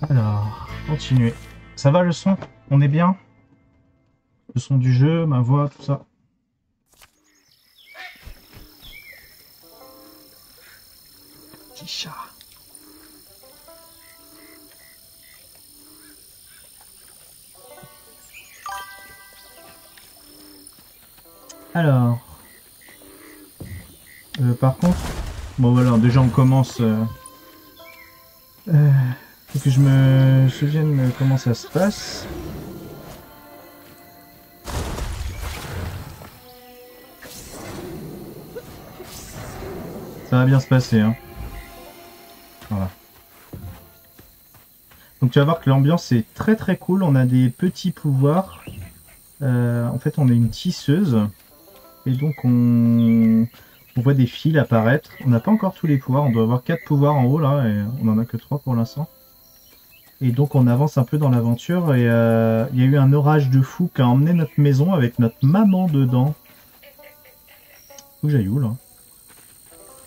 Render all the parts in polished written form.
Alors, continuer. Ça va le son? On est bien? Le son du jeu, ma voix, tout ça. Petit chat. Alors, par contre, bon voilà, déjà on commence. Faut que je me souvienne comment ça se passe. Ça va bien se passer, hein. Voilà. Donc tu vas voir que l'ambiance est très très cool. On a des petits pouvoirs. En fait, on est une tisseuse. Et donc on voit des fils apparaître. On n'a pas encore tous les pouvoirs. On doit avoir 4 pouvoirs en haut là. Et on en a que 3 pour l'instant. Et donc on avance un peu dans l'aventure. Et il y a eu un orage de fou qui a emmené notre maison avec notre maman dedans. Où j'aille où là?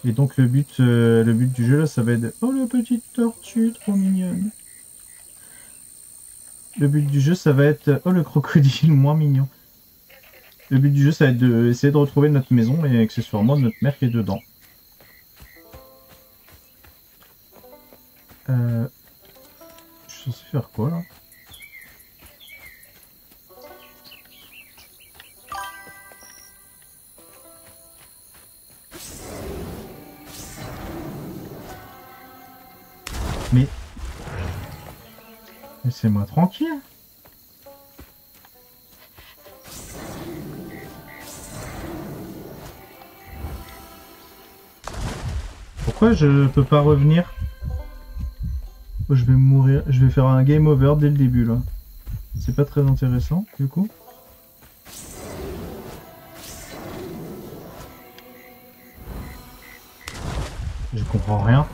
Et donc le but du jeu là, ça va être... Oh la petite tortue, trop mignonne. Le but du jeu, ça va être... Oh le crocodile, moins mignon. Le but du jeu, ça va être d'essayer de retrouver notre maison et accessoirement notre mère qui est dedans. Je suis censé faire quoi là? Mais... Laissez-moi tranquille. Pourquoi je peux pas revenir? Oh, je vais mourir. Je vais faire un game over dès le début là. C'est pas très intéressant du coup. Je comprends rien.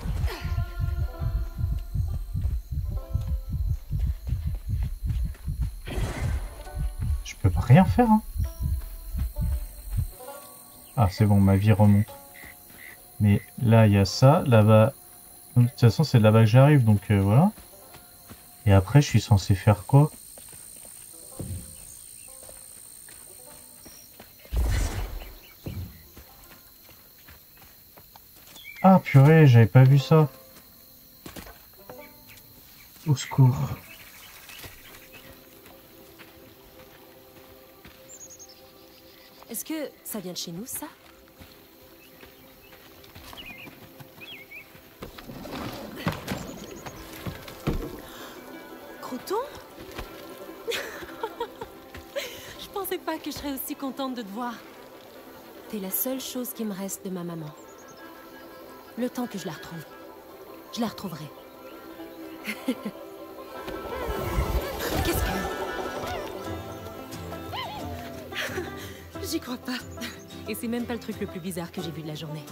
Je peux pas rien faire, hein. Ah, c'est bon, ma vie remonte. Mais là, il y a ça. Là-bas... De toute façon, c'est de là-bas que j'arrive, donc voilà. Et après, je suis censé faire quoi? Ah, purée, j'avais pas vu ça. Au secours. Est-ce que ça vient de chez nous, ça? Croton? Je pensais pas que je serais aussi contente de te voir. T'es la seule chose qui me reste de ma maman. Le temps que je la retrouve. Je la retrouverai. Qu'est-ce que... J'y crois pas. Et c'est même pas le truc le plus bizarre que j'ai vu de la journée.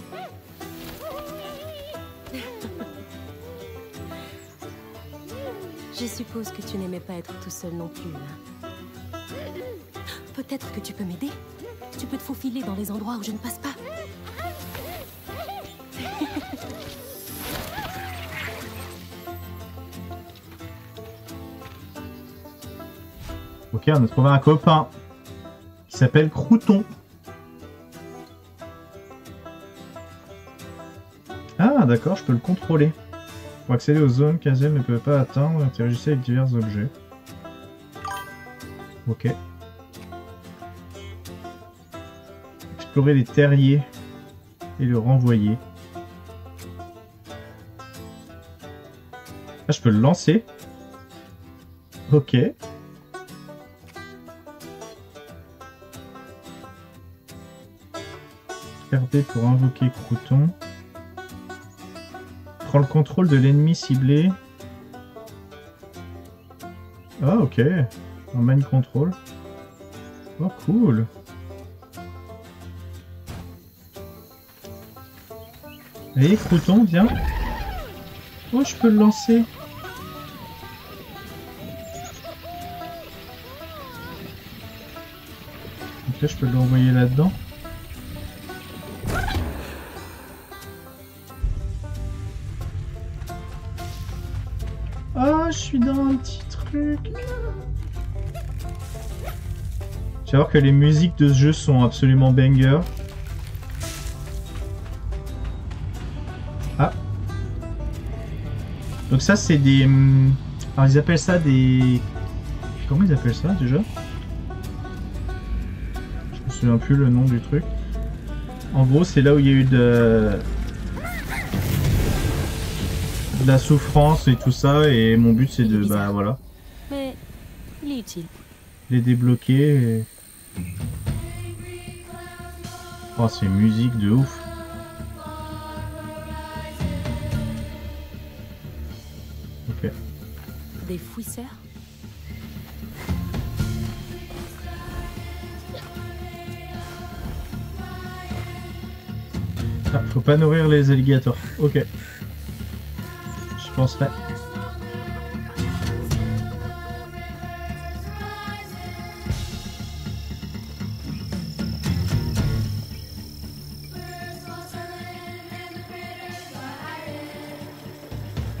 Je suppose que tu n'aimais pas être tout seul non plus, hein. Peut-être que tu peux m'aider. Tu peux te faufiler dans les endroits où je ne passe pas. Ok, on a trouvé un copain qui s'appelle Crouton. Ah, d'accord, je peux le contrôler. Pour accéder aux zones qu'Azel ne peut pas atteindre, interagissez avec divers objets. Ok. Explorer les terriers et le renvoyer. Ah, je peux le lancer. Ok. RB pour invoquer Crouton. Prends le contrôle de l'ennemi ciblé. Ah, ok. Un mind control. Oh, cool. Allez, Crouton, viens. Oh, je peux le lancer. Donc là, je peux l'envoyer là-dedans. Ah, je suis dans un petit truc. Tu vas voir que les musiques de ce jeu sont absolument banger. Ah. Donc ça, c'est des... Alors, ils appellent ça des... Comment ils appellent ça, déjà? Je me souviens plus le nom du truc. En gros, c'est là où il y a eu de la souffrance et tout ça. Et mon but, c'est de... Bah, voilà. Mais il est utile. Les débloquer et... Oh, c'est une musique de ouf. Ok. Des fouisseurs? Ah, faut pas nourrir les alligators. Ok. Je penserais.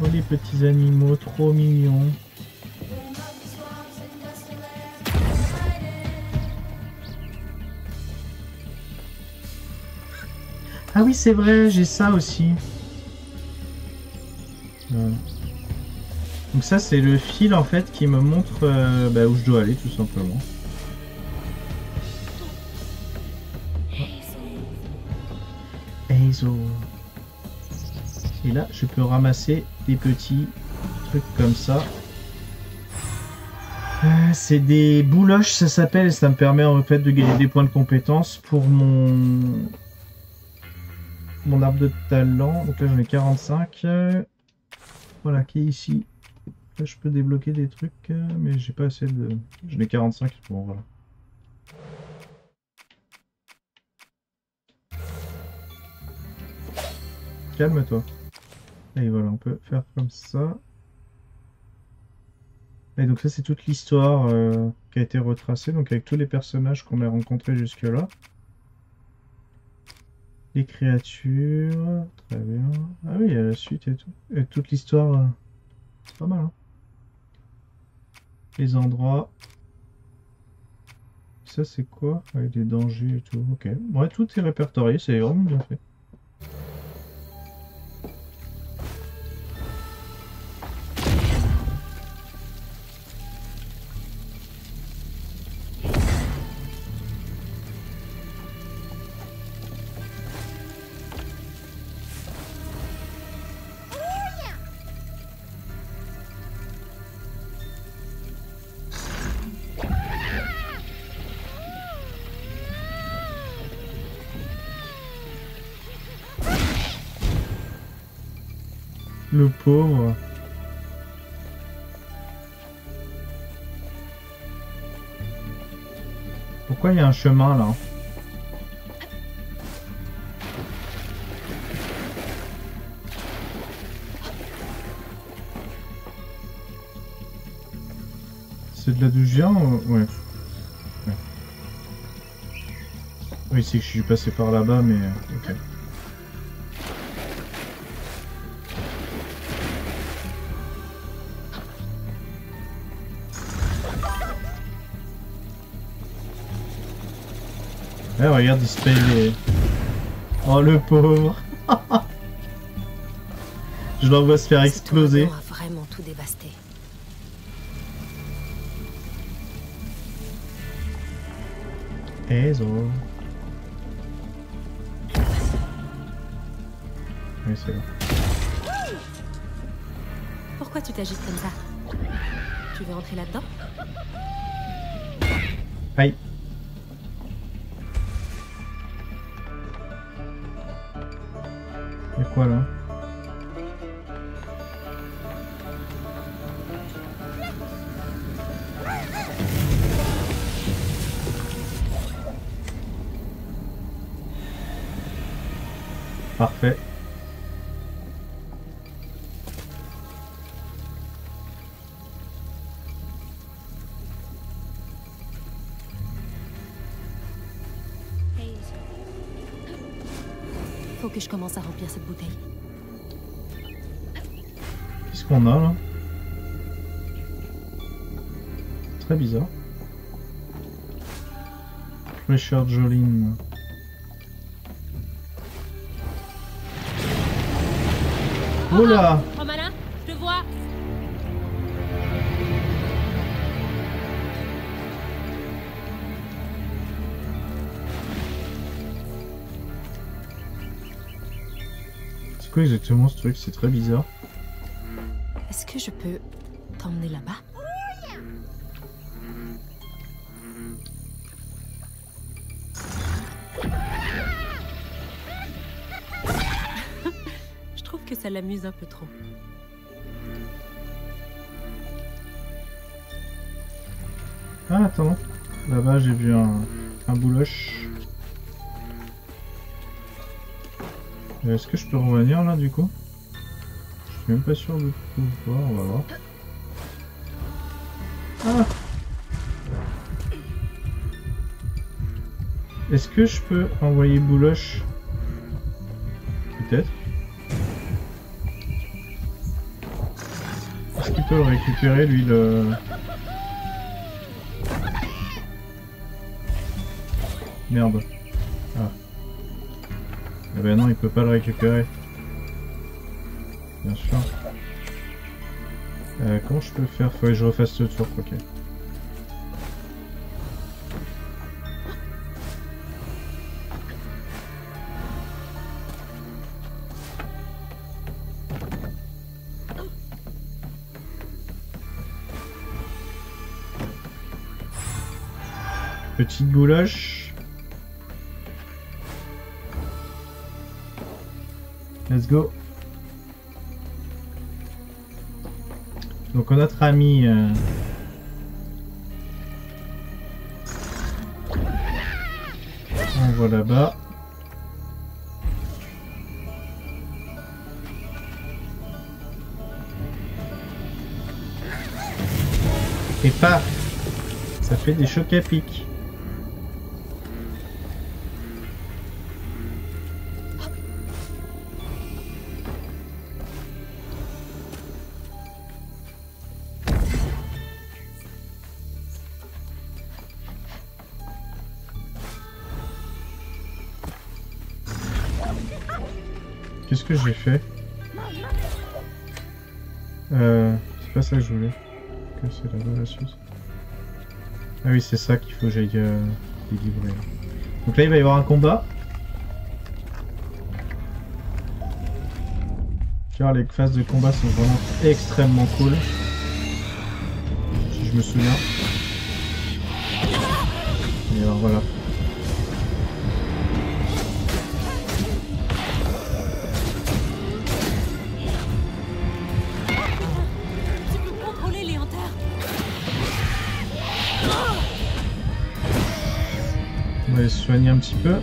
Oh, les petits animaux, trop mignons. Ah oui, c'est vrai, j'ai ça aussi. Donc ça, c'est le fil en fait qui me montre bah, où je dois aller, tout simplement. Hazel. Et là, je peux ramasser des petits trucs comme ça. C'est des bouloches, ça s'appelle, et ça me permet en fait de gagner des points de compétence pour mon arbre de talent. Donc là, j'en ai 45. Voilà, qui est ici. Là, je peux débloquer des trucs, mais j'ai pas assez de... J'en ai 45, bon, voilà. Calme-toi. Et voilà, on peut faire comme ça. Et donc ça, c'est toute l'histoire qui a été retracée, donc avec tous les personnages qu'on a rencontrés jusque-là. Les créatures, très bien. Ah oui, il y a la suite et tout. Et toute l'histoire, c'est pas mal, hein. Les endroits. Ça, c'est quoi? Avec des dangers et tout. Ok. Ouais, tout est répertorié, c'est vraiment bien fait. Le pauvre. Pourquoi il y a un chemin là? C'est de là d'où je viens? Ouais. Ouais. Oui, c'est que je suis passé par là-bas, mais... Ok. Ouais, regarde, il se paye les... Oh, le pauvre. Je l'envoie se faire exploser. On a vraiment tout dévasté. Hazel. Oui, c'est bon. Pourquoi tu t'agites comme ça? Tu veux entrer là-dedans? Aïe. Y'a quoi là? Parfait. Faut que je commence à remplir cette bouteille. Qu'est-ce qu'on a là? très bizarre. Richard Jolene. Oula! Romana, je te vois. C'est quoi exactement ce truc? C'est très bizarre. Est-ce que je peux t'emmener là-bas? Je trouve que ça l'amuse un peu trop. Ah, attends. Là-bas, j'ai vu un bouloche. Est-ce que je peux revenir là du coup? Je suis même pas sûr de pouvoir, on va voir. Ah! Est-ce que je peux envoyer bouloche? Peut-être. Est-ce qu'il peut le récupérer lui le... Merde. Ah. Eh ben non, il peut pas le récupérer. Bien sûr. Comment je peux faire? Faut que je refasse ce tour, ok. Petite bouloche. Let's go. Donc notre ami on voit là-bas. Et paf, ça fait des chocs à pic. Qu'est-ce que j'ai fait? C'est pas ça que je voulais. Que c'est là-bas la suite. Ah oui, c'est ça qu'il faut que j'aille délivrer. Donc là, il va y avoir un combat. Car les phases de combat sont vraiment extrêmement cool. Si je me souviens. Et alors voilà. On va se soigner un petit peu.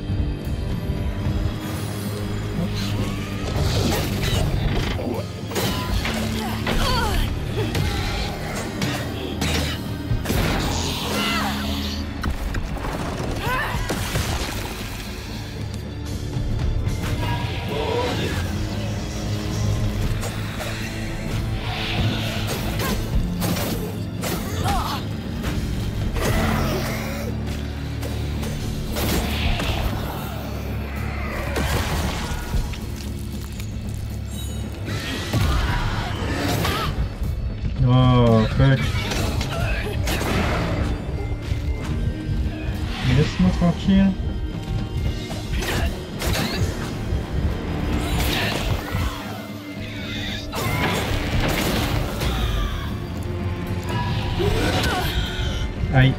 Oh, fuck. Laisse-moi tranquille. Aïe.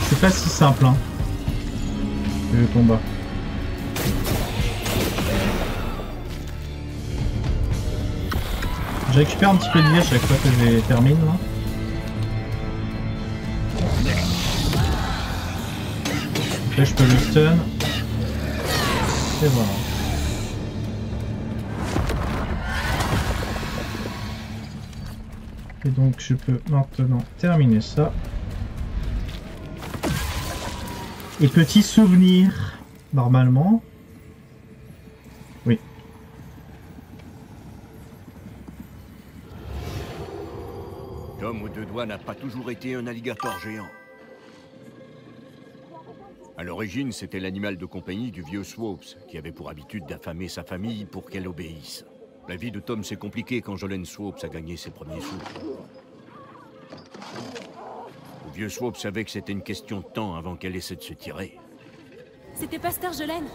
C'est pas si simple, hein, le combat. Je récupère un petit peu de vie à chaque fois que je les termine là. Après je peux le stun. Et voilà. Et donc je peux maintenant terminer ça. Et petit souvenir, normalement. Oui. Tom aux deux doigts n'a pas toujours été un alligator géant. À l'origine, c'était l'animal de compagnie du vieux Swoopes, qui avait pour habitude d'affamer sa famille pour qu'elle obéisse. La vie de Tom s'est compliquée quand Jolene Swoopes a gagné ses premiers sous. Le vieux Swoopes savait que c'était une question de temps avant qu'elle essaie de se tirer. C'était Pasteur Jolene.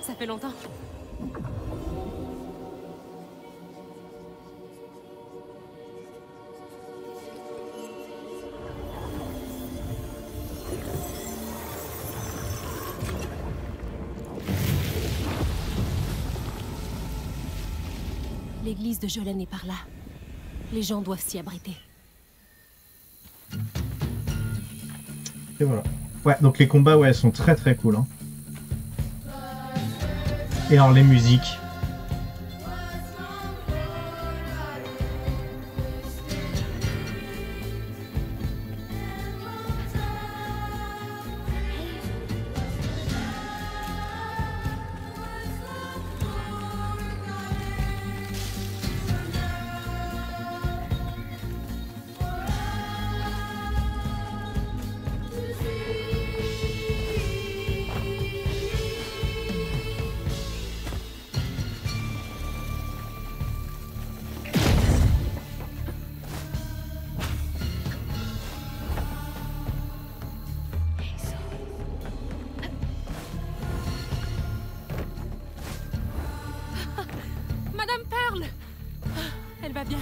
Ça fait longtemps. L'église de Jolene est par là. Les gens doivent s'y abriter. Et voilà. Ouais, donc les combats, ouais, sont très très cool. Hein. Et alors les musiques. Madame Pearl! Elle va bien.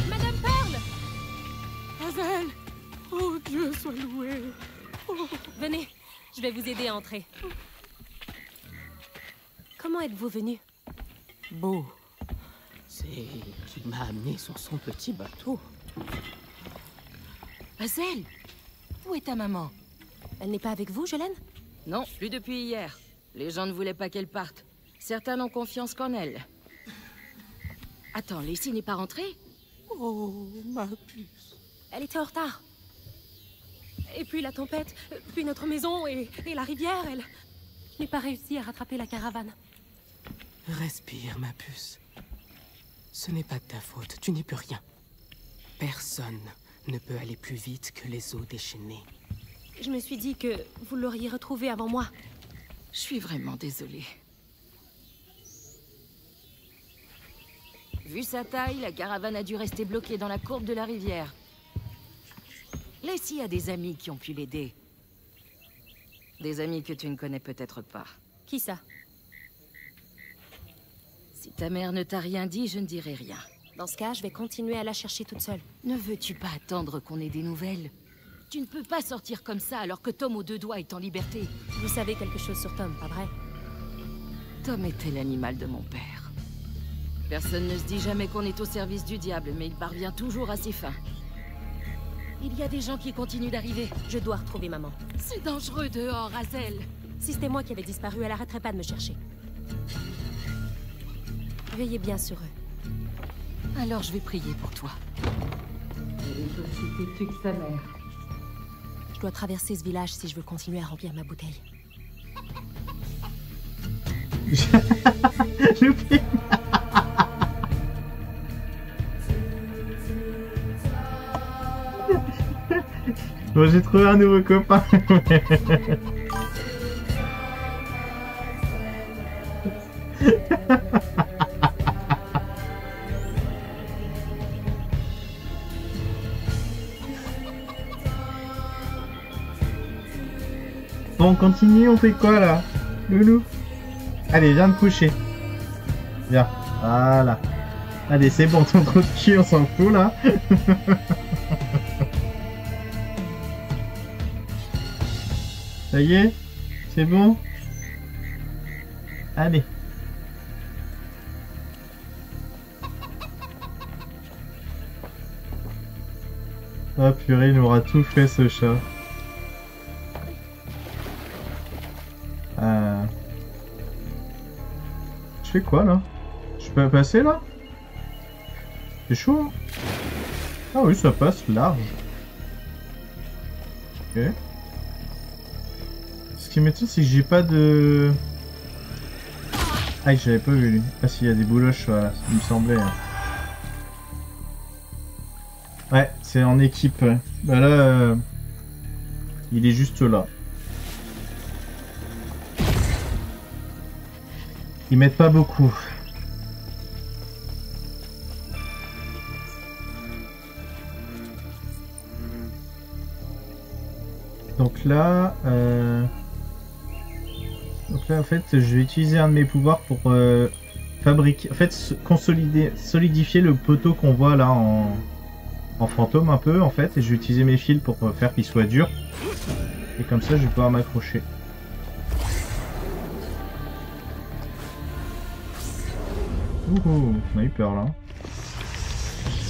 Madame Pearl! Hazel! Oh Dieu soit loué! Oh. Venez, je vais vous aider à entrer. Comment êtes-vous venu? Beau. C'est qui m'a amené sur son petit bateau. Hazel, où est ta maman? Elle n'est pas avec vous, Jolene? Non, plus depuis hier. Les gens ne voulaient pas qu'elle parte. Certains n'ont confiance qu'en elle. Attends, Lacey n'est pas rentrée? Oh, ma puce. Elle était en retard. Et puis la tempête, puis notre maison et la rivière, elle... Je n'ai pas réussi à rattraper la caravane. Respire, ma puce. Ce n'est pas de ta faute, tu n'y peux rien. Personne ne peut aller plus vite que les eaux déchaînées. Je me suis dit que vous l'auriez retrouvée avant moi. Je suis vraiment désolée. Vu sa taille, la caravane a dû rester bloquée dans la courbe de la rivière. Lacey a des amis qui ont pu l'aider. Des amis que tu ne connais peut-être pas. Qui ça? Si ta mère ne t'a rien dit, je ne dirai rien. Dans ce cas, je vais continuer à la chercher toute seule. Ne veux-tu pas attendre qu'on ait des nouvelles? Tu ne peux pas sortir comme ça alors que Tom aux deux doigts est en liberté. Vous savez quelque chose sur Tom, pas vrai? Tom était l'animal de mon père. Personne ne se dit jamais qu'on est au service du diable, mais il parvient toujours à ses fins. Il y a des gens qui continuent d'arriver. Je dois retrouver maman. C'est dangereux dehors, Hazel. Si c'était moi qui avais disparu, elle arrêterait pas de me chercher. Veillez bien sur eux. Alors je vais prier pour toi. Elle est aussi têtue que sa mère. Je dois traverser ce village si je veux continuer à remplir ma bouteille. Loupé. Bon, j'ai trouvé un nouveau copain. Bon, on continue, on fait quoi là? Loulou. Allez, viens te coucher. Viens. Voilà. Allez, c'est bon, ton trou de cul, on s'en fout là. Ça y est? C'est bon? Allez. Oh purée, il aura tout fait ce chat. Je fais quoi là? Je peux passer là? C'est chaud hein? Ah oui, ça passe large. Ok. Ce qui m'étonne, c'est que j'ai pas de... Ah, j'avais pas vu. Ah, s'il y a des bouloches, voilà, ça me semblait. Ouais, c'est en équipe. Ouais. Bah là, il est juste là. Ils mettent pas beaucoup. Donc là, en fait, je vais utiliser un de mes pouvoirs pour fabriquer, en fait, solidifier le poteau qu'on voit là en fantôme un peu, en fait, et je vais utiliser mes fils pour faire qu'il soit dur. Et comme ça, je vais pouvoir m'accrocher. Ouh, on a eu peur là.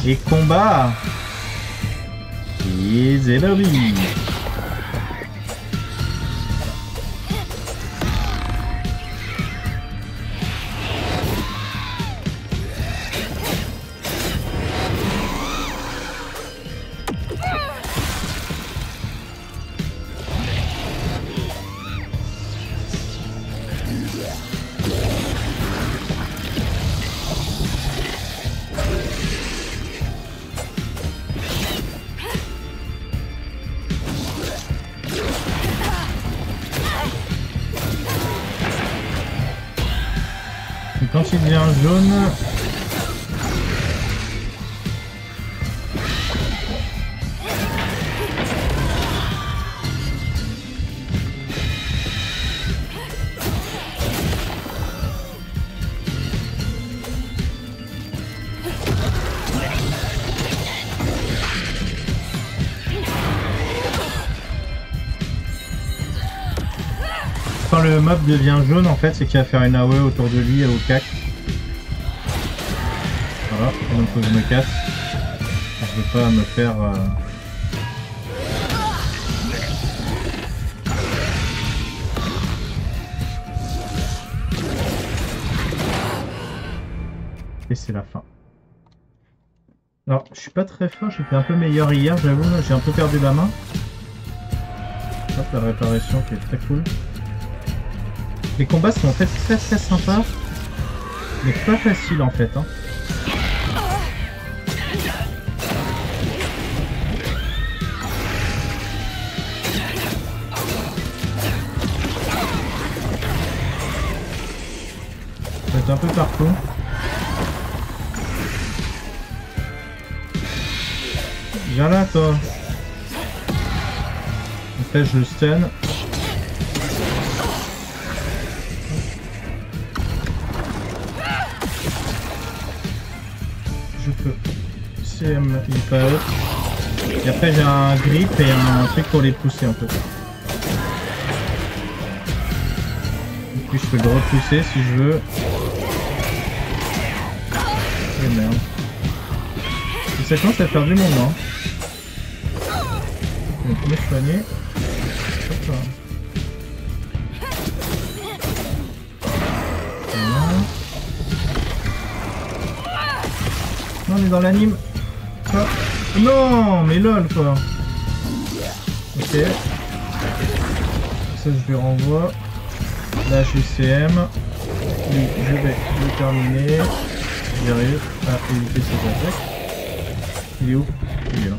Et combat. Et c'est parti. Quand il devient jaune, quand le mob devient jaune, en fait, c'est qu'il va faire une AOE autour de lui au cac. Voilà, et donc faut que je me casse. Je veux pas me faire... Et c'est la fin. Alors, je suis pas très fort, j'étais un peu meilleur hier, j'avoue, j'ai un peu perdu la main. Hop, la réparation qui est très cool. Les combats sont en fait très sympas, mais pas faciles en fait. Hein. Ça va être un peu partout. Viens là toi. En fait je le stun. Je peux CM il pas haut. Et après j'ai un grip et un truc pour les pousser un peu. Et puis je peux le repousser si je veux. Et merde. Et ça commence à faire du monde hein. Donc on va me soigner. Hop là. Non, on est dans l'anime. Non, mais lol quoi. Ok. Ça je lui renvoie. Là je suis CM. Lui, je vais le terminer. J'arrive à éviter ses attaques. Il est où? Il est là.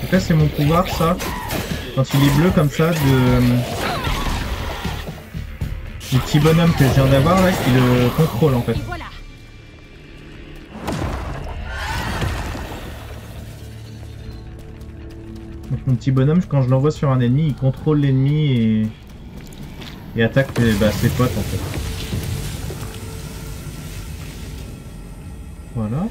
Donc là c'est mon pouvoir ça. Quand il est bleu comme ça du petit bonhomme que je viens d'avoir là qui le contrôle en fait. Donc mon petit bonhomme quand je l'envoie sur un ennemi il contrôle l'ennemi et attaque ses potes en fait. Voilà.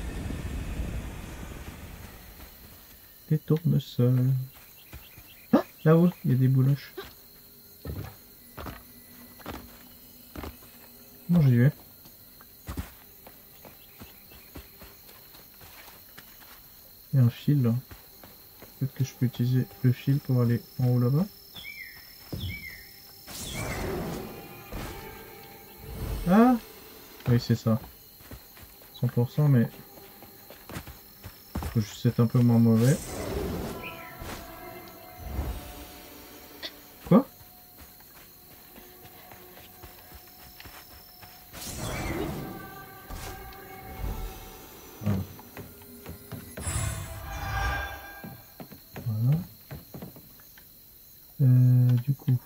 Et tournesol. Ah, là-haut, il y a des bouloches. Comment j'y vais? Il y a un fil là. Peut-être que je peux utiliser le fil pour aller en haut là-bas. Oui, c'est ça. 100%, mais... faut juste être un peu moins mauvais. Quoi? Voilà. Voilà. Du coup...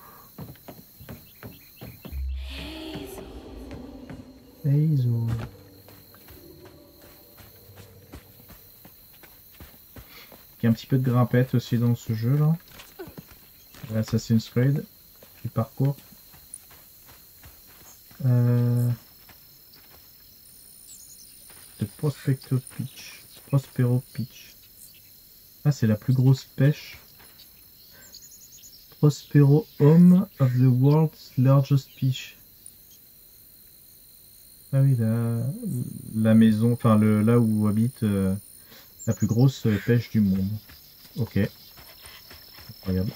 Hazel. Il y a un petit peu de grimpette aussi dans ce jeu là. Assassin's Creed. Du parcours. De Prospero Beach. Ah, c'est la plus grosse pêche. Prospero Home of the World's Largest Beach. Ah oui, la maison, enfin là où habite la plus grosse pêche du monde. Ok. Incroyable.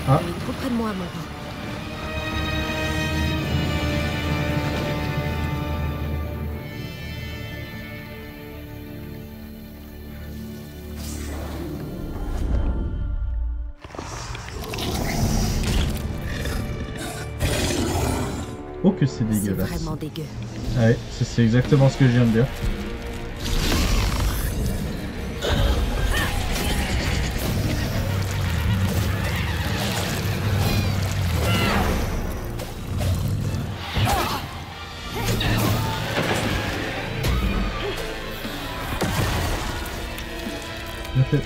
Ah. Trop près de moi, mon gars. Oh que c'est dégueulasse. C'est vraiment dégueu. Ouais, c'est exactement ce que je viens de dire.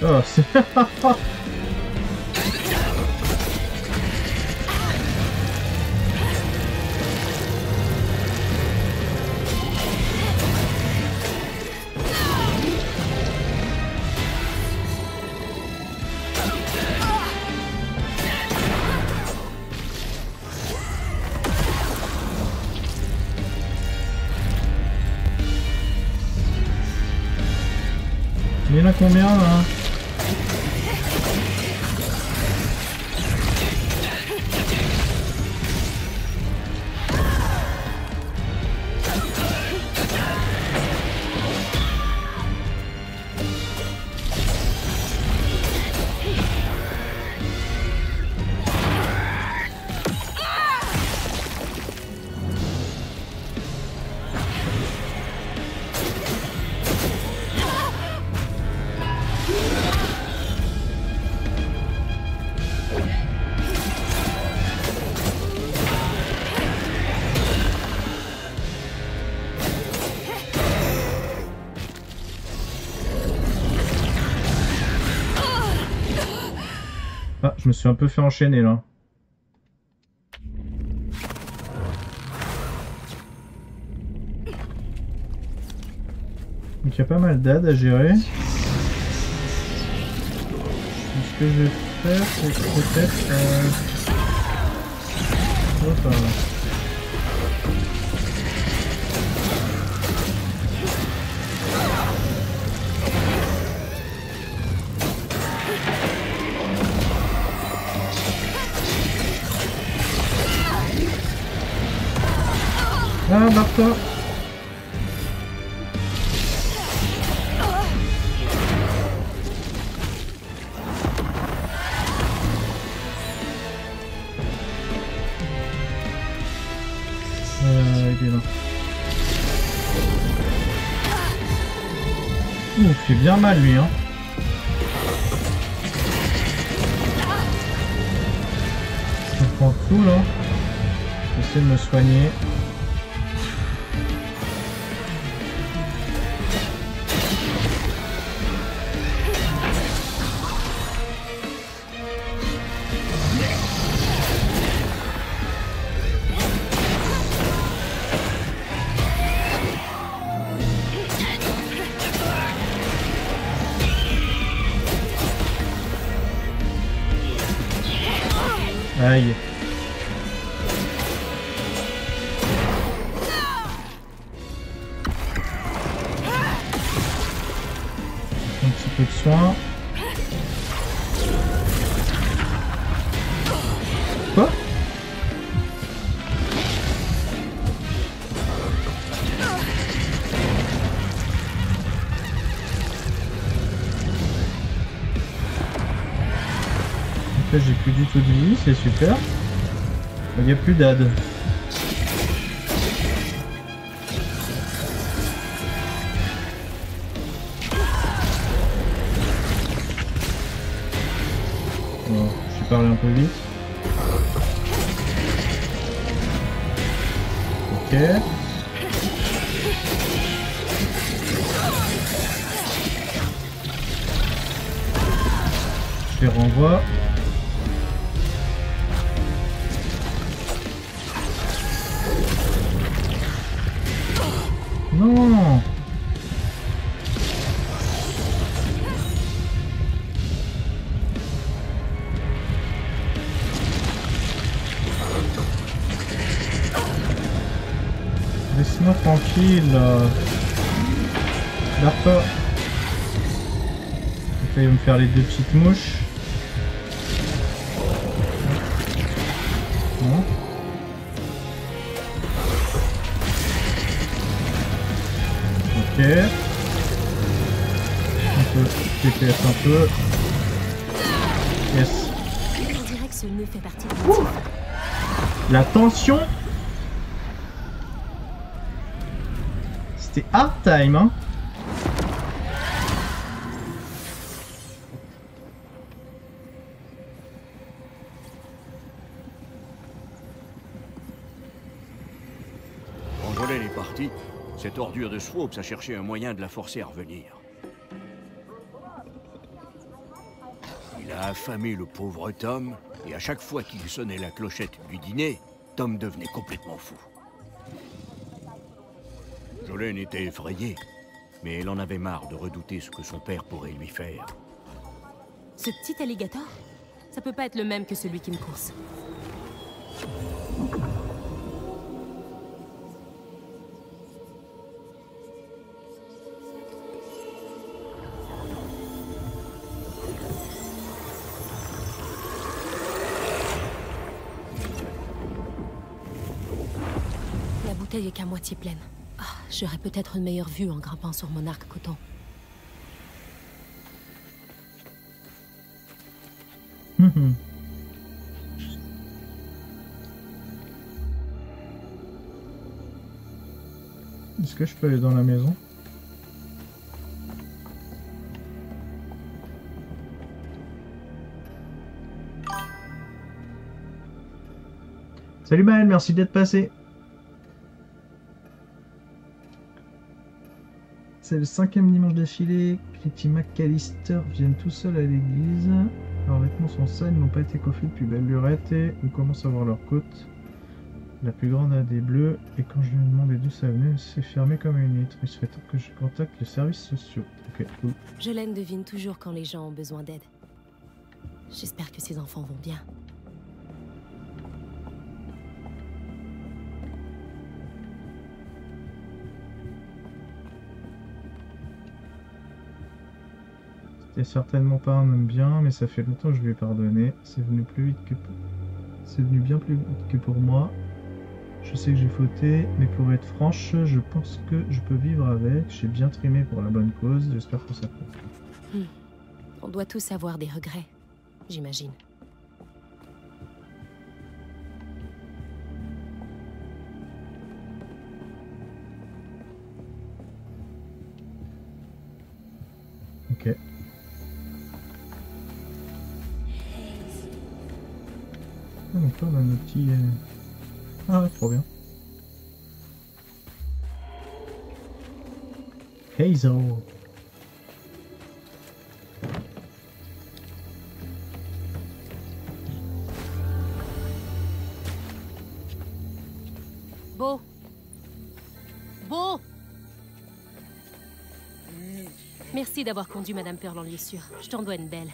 Oh, c'est... Il y en a combien là? Ah, je me suis un peu fait enchaîner là. Donc il y a pas mal d'aides à gérer. Ce que je vais faire, c'est peut-être... Hop, ah, barre-toi. Il est là. Il fait bien mal lui, hein. Je prends tout là. J'essaie de me soigner. Aïe. Un petit peu de soin. Là, j'ai plus du tout de vie, c'est super. Il n'y a plus d'ad. Bon, je suis parlé un peu vite. Ok. Je les renvoie. Non. Laisse-moi tranquille. Barre pas. Donc là, il va me faire les deux petites mouches. Non. Ok. Un peu. TPS un peu. Yes. On dirait que ce nœud fait partie de mon motif. La tension. C'était hard time, hein. Quand Jolene est partie, cette ordure de Swoops a cherché un moyen de la forcer à revenir. Il a affamé le pauvre Tom, et à chaque fois qu'il sonnait la clochette du dîner, Tom devenait complètement fou. Jolene était effrayée, mais elle en avait marre de redouter ce que son père pourrait lui faire. Ce petit alligator, ça peut pas être le même que celui qui me course. La bouteille est qu'à moitié pleine. Ah, j'aurais peut-être une meilleure vue en grimpant sur mon arc coton. Est-ce que je peux aller dans la maison? Salut Maël, merci d'être passé. C'est le 5e dimanche d'affilée que les team McAllister viennent tout seuls à l'église. Leurs vêtements sont sales, ils n'ont pas été coiffés depuis belle lurette et on commence à voir leur côte. La plus grande a des bleus et quand je lui ai demandé d'où ça venait, c'est fermé comme une huître. Il serait temps que je contacte les services sociaux. Ok, cool. Jolene devine toujours quand les gens ont besoin d'aide. J'espère que ses enfants vont bien. C'était certainement pas un homme bien, mais ça fait longtemps que je lui ai pardonné. C'est venu bien plus vite que pour moi. Je sais que j'ai fauté, mais pour être franche, je pense que je peux vivre avec. J'ai bien trimé pour la bonne cause, j'espère que ça compte. On doit tous avoir des regrets, j'imagine. Ok. Ah, donc là on a nos petits... Ah ouais, trop bien. Hazel. Beau. Beau. Merci d'avoir conduit Madame Pearl en lieu sûr. Je t'en dois une belle.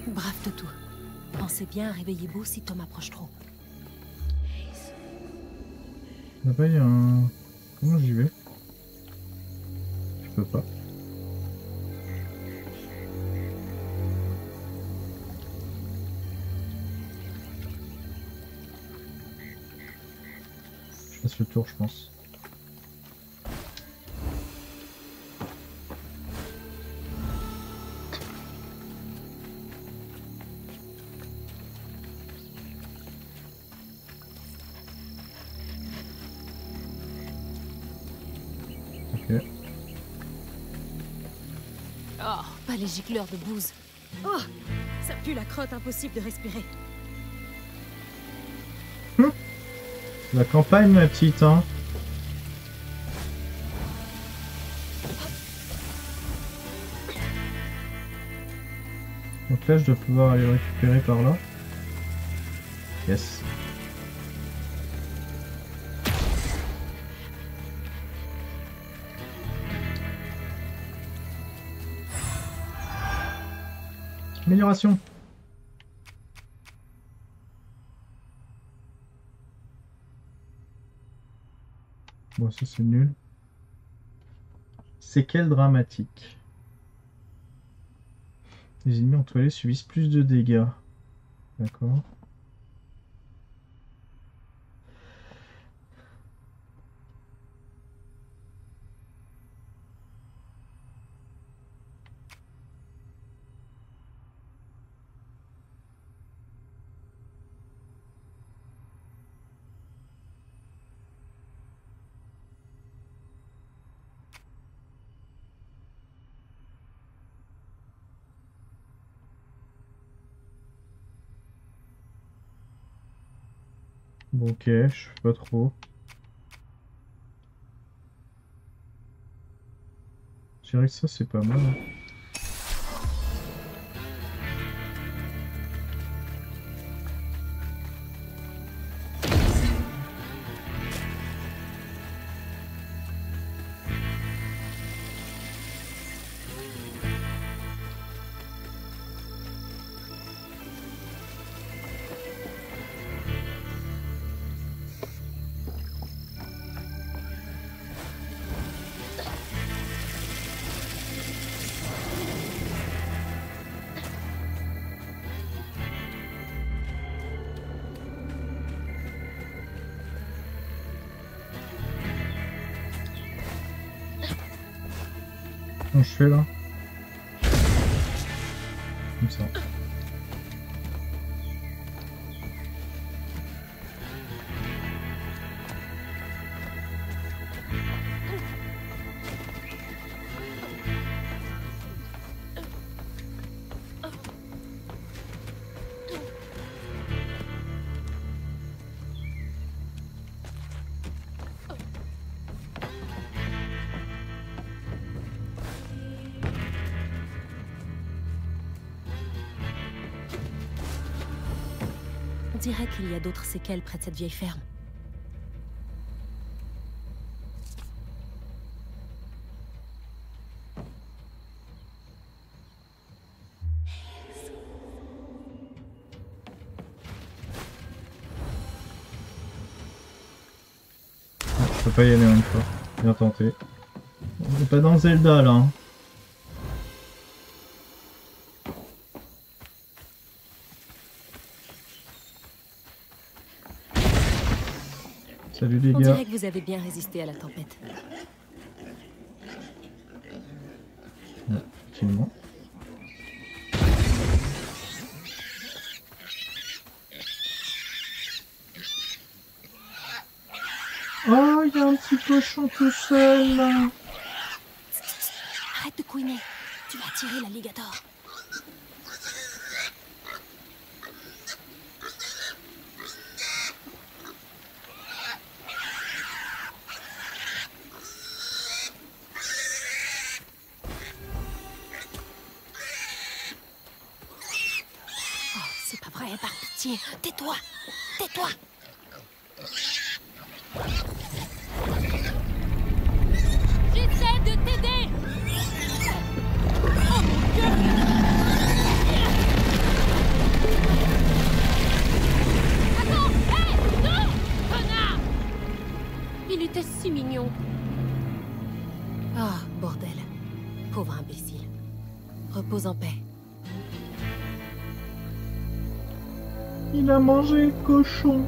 Brave Toutou. Pensez bien à réveiller Beau si Tom approche trop. Là-bas, il y a un... Comment j'y vais? Je peux pas. Je fasse le tour, je pense. Ok. Oh, pas les gicleurs de bouse. Oh, ça pue la crotte, impossible de respirer. La campagne, ma petite, hein. Donc là, je dois pouvoir aller le récupérer par là. Yes. Amélioration. Bon, ça c'est nul. Séquelles dramatiques. Les ennemis entoilés subissent plus de dégâts. D'accord. Bon, ok, je sais pas trop. Je dirais que ça c'est pas mal. Comment je fais là? Comme ça. On dirait qu'il y a d'autres séquelles près de cette vieille ferme. Je peux pas y aller une fois. Bien tenté. On est pas dans Zelda là. Hein. Salut les On gars. dirait que vous avez bien résisté à la tempête. Ouais, effectivement. Oh, il y a un petit cochon tout seul là. Arrête de couiner. Tu vas attirer l'alligator. Oh, c'est pas vrai, par pitié. Tais-toi. Tais-toi. J'essaie de t'aider. Oh mon Dieu. Attends. Hé, non, connard. Il était si mignon. Ah, bordel. Pauvre imbécile. Repose en paix. Il a mangé le cochon.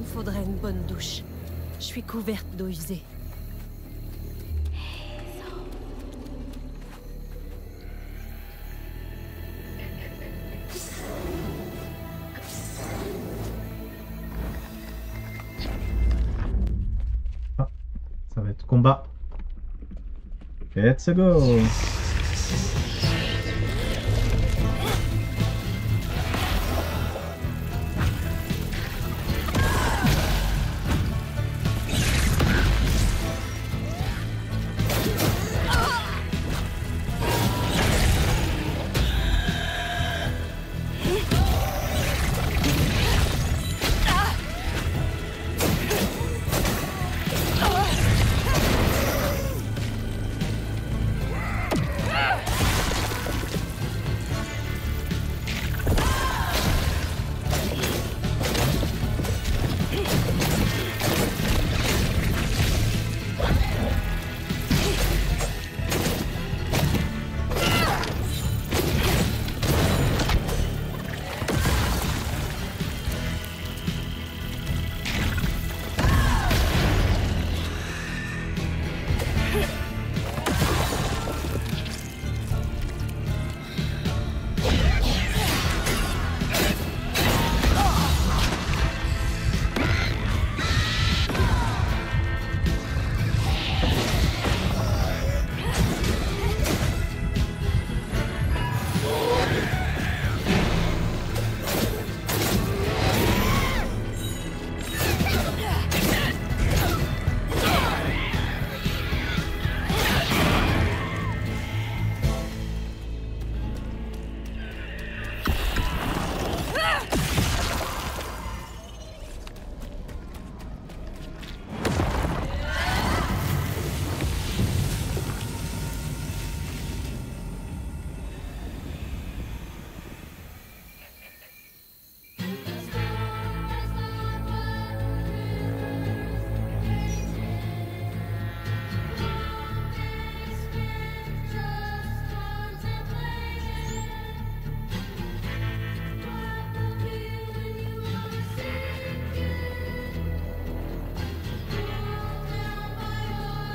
faudrait une bonne douche. Je suis couverte d'eau usée. Ah, ça va être combat. Let's go!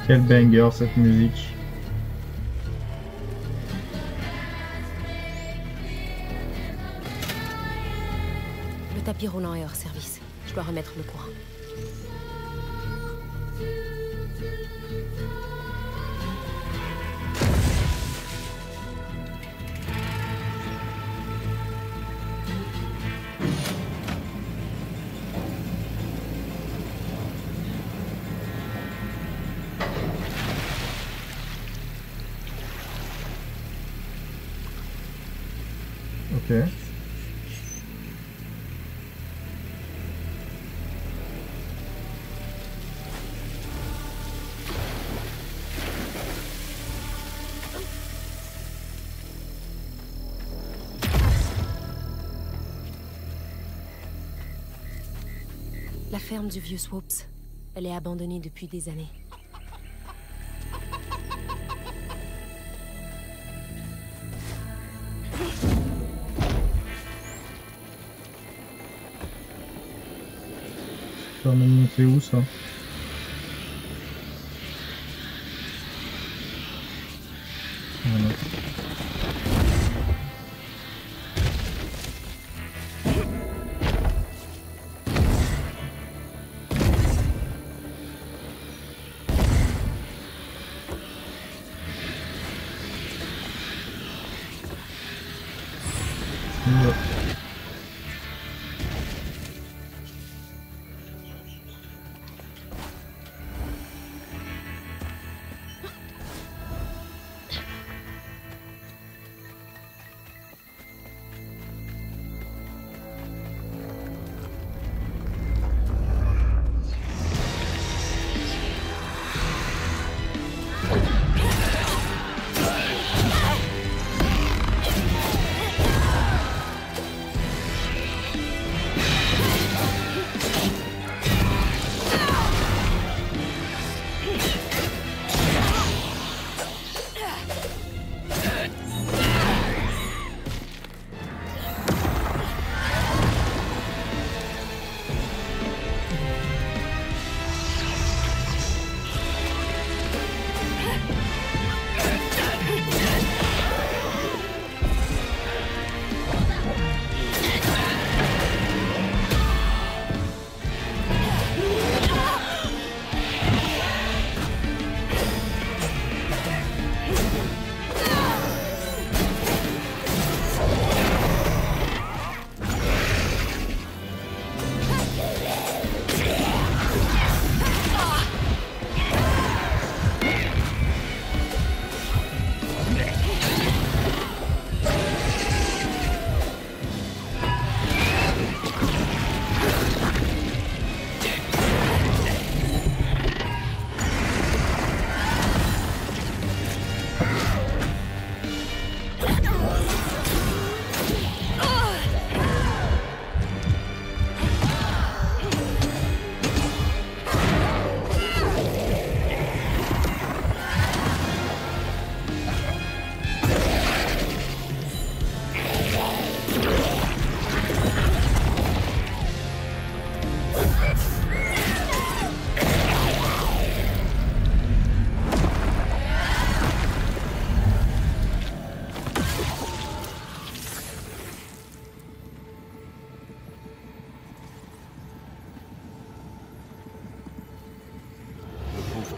Quel banger cette musique. Le tapis roulant est hors service. Je dois remettre le courant. Ok. La ferme du vieux Swoops. Elle est abandonnée depuis des années. Ça va monter où ça? Voilà. Ouais.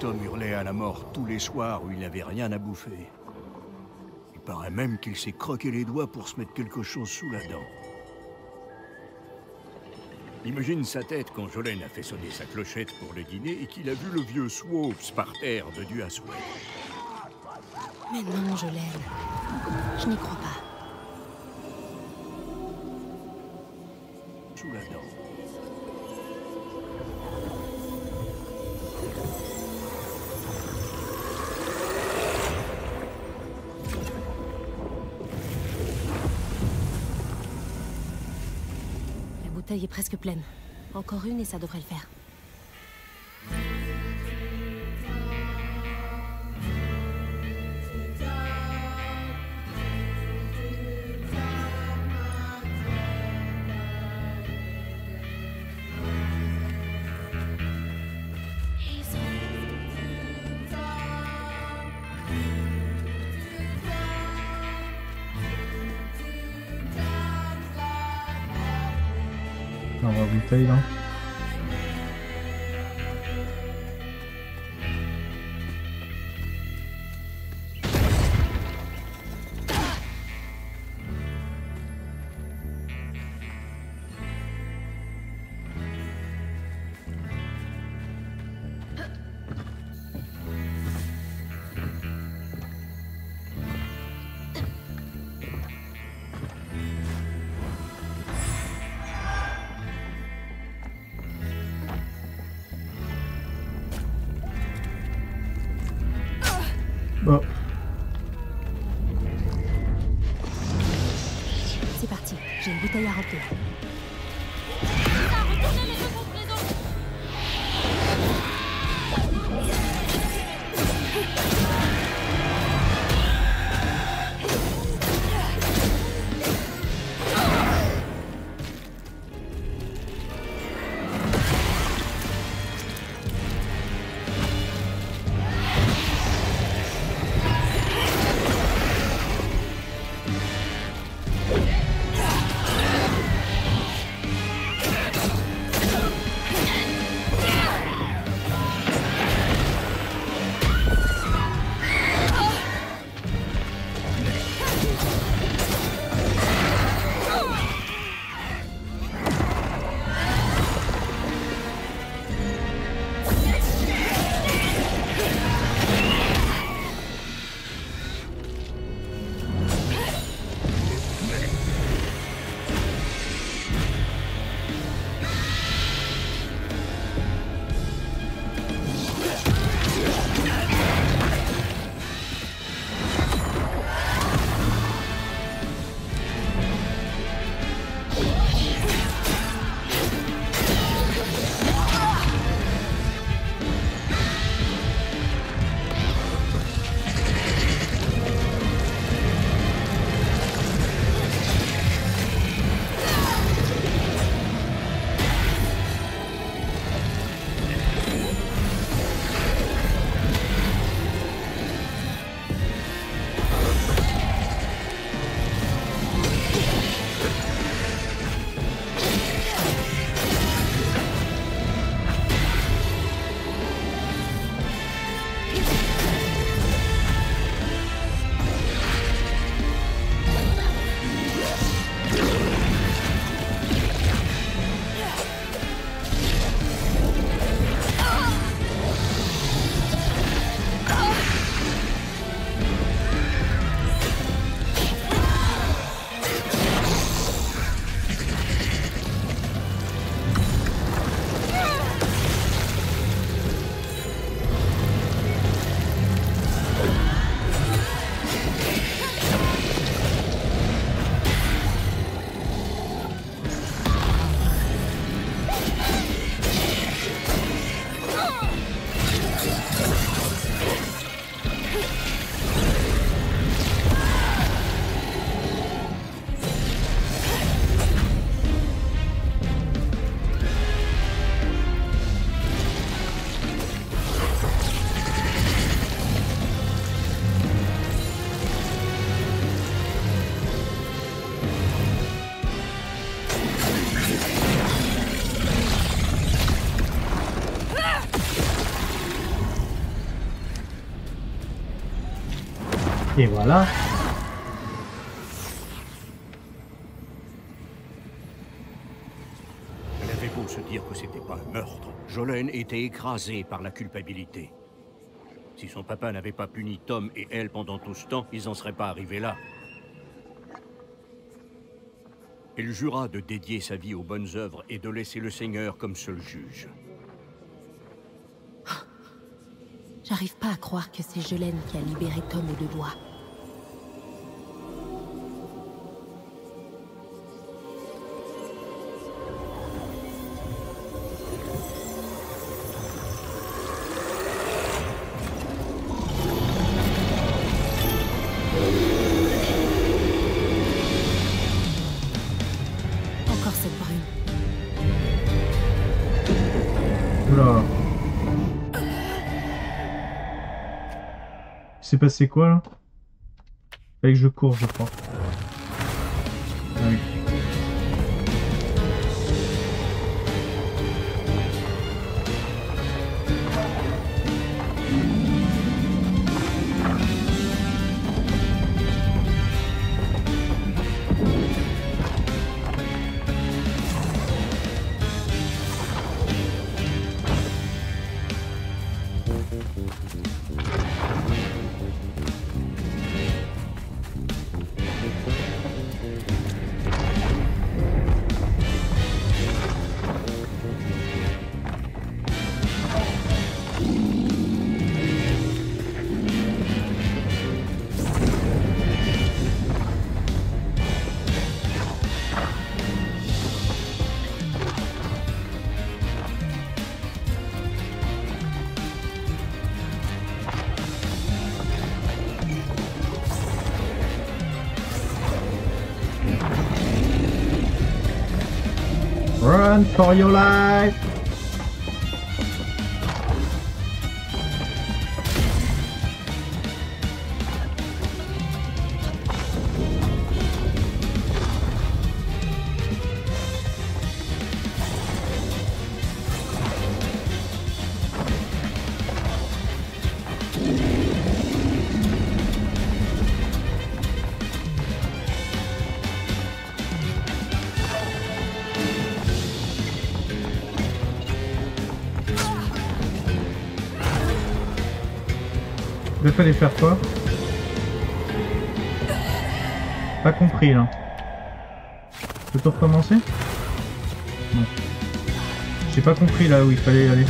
Tom hurlait à la mort tous les soirs où il n'avait rien à bouffer. Il paraît même qu'il s'est croqué les doigts pour se mettre quelque chose sous la dent. Imagine sa tête quand Jolene a fait sonner sa clochette pour le dîner et qu'il a vu le vieux Swoops par terre de Dieu à souhait. Mais non, je l'aime. Je n'y crois pas. Sous la dent. La bouteille est presque pleine. Encore une et ça devrait le faire. Dans la bouteille là. Bon. C'est parti, j'ai une bouteille à remplir. Et voilà. Elle avait beau se dire que c'était pas un meurtre. Jolene était écrasée par la culpabilité. Si son papa n'avait pas puni Tom et elle pendant tout ce temps, ils n'en seraient pas arrivés là. Elle jura de dédier sa vie aux bonnes œuvres et de laisser le Seigneur comme seul juge. J'arrive pas à croire que c'est Jolene qui a libéré Tom aux deux doigts. Encore cette brume. Oula. C'est passé quoi là? Fallait que je cours, je crois. Ah oui. Run for your life! Il fallait faire quoi? Pas compris là. Peut-on recommencer? Non. J'ai pas compris là où il fallait aller.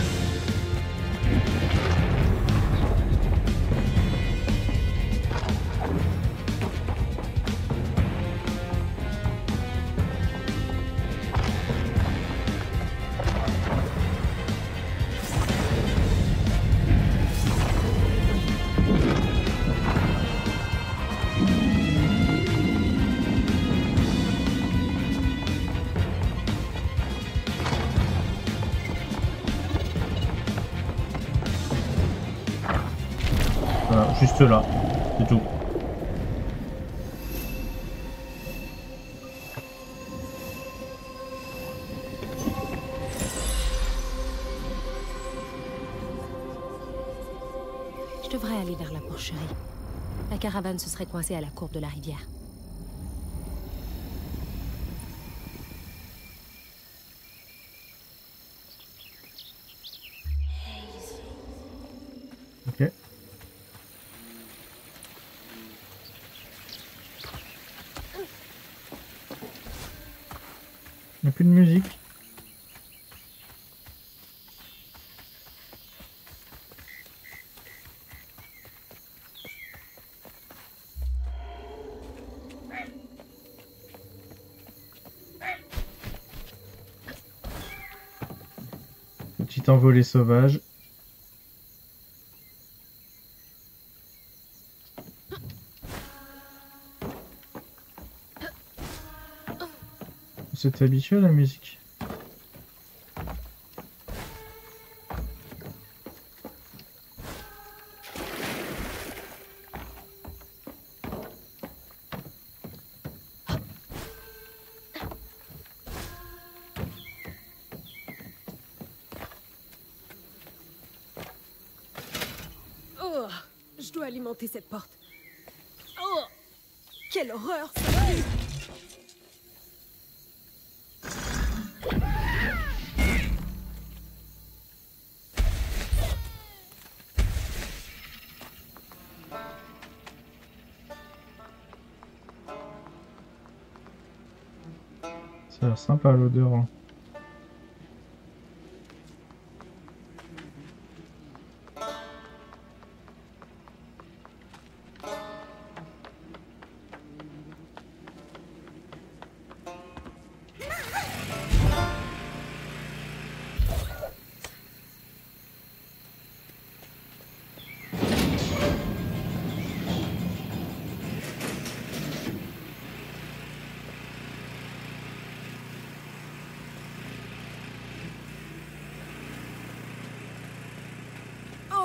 Voilà, juste là, c'est tout. Je devrais aller vers la porcherie. La caravane se serait coincée à la courbe de la rivière. Ok. Il n'y a plus de musique. Petit envolée sauvage. C'est habitué à la musique. Oh, je dois alimenter cette porte. Quelle horreur! Ça a l'air sympa l'odeur. Hein.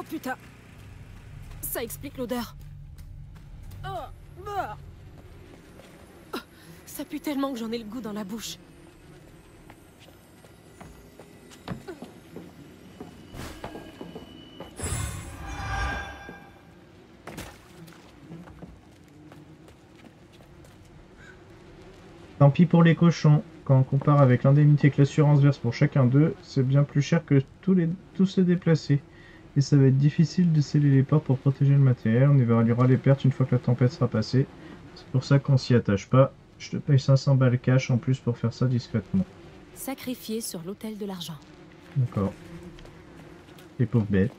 Oh putain! Ça explique l'odeur. Oh, bah. Oh, ça pue tellement que j'en ai le goût dans la bouche. Tant pis pour les cochons. Quand on compare avec l'indemnité que l'assurance verse pour chacun d'eux, c'est bien plus cher que tous se déplacer. Et ça va être difficile de sceller les portes pour protéger le matériel. On évaluera les pertes une fois que la tempête sera passée. C'est pour ça qu'on s'y attache pas. Je te paye 500 balles cash en plus pour faire ça discrètement. Sacrifié sur l'autel de l'argent. D'accord. Les pauvres bêtes.